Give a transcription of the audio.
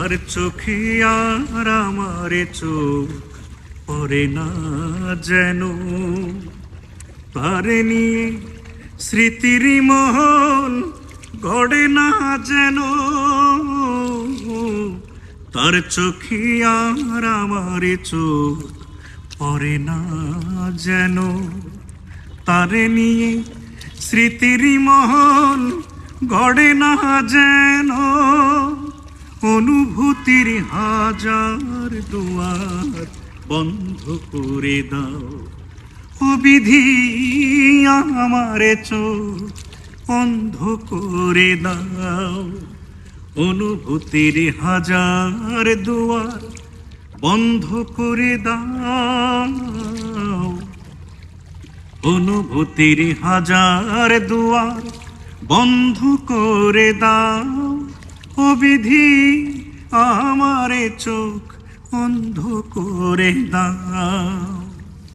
তার চোখে আর আমার চোখ পড়ে না যেন, তার নিয়ে স্মৃতির মহল গড়ে না যেন। তার চোখে আর আমার চোখ পড়ে না যেন, তার নিয়ে স্মৃতির মহল গড়ে না যেন। অনুভূতির হাজার দুয়ার বন্ধ করে দাও, ও বিধি আমার চোখ অন্ধ করে দাও। অনুভূতির হাজার দুয়ার বন্ধ করে দাও, অনুভূতির হাজার দুয়ার বন্ধ করে দাও। ও বিধি আমারে চোখ অন্ধ করে দাও।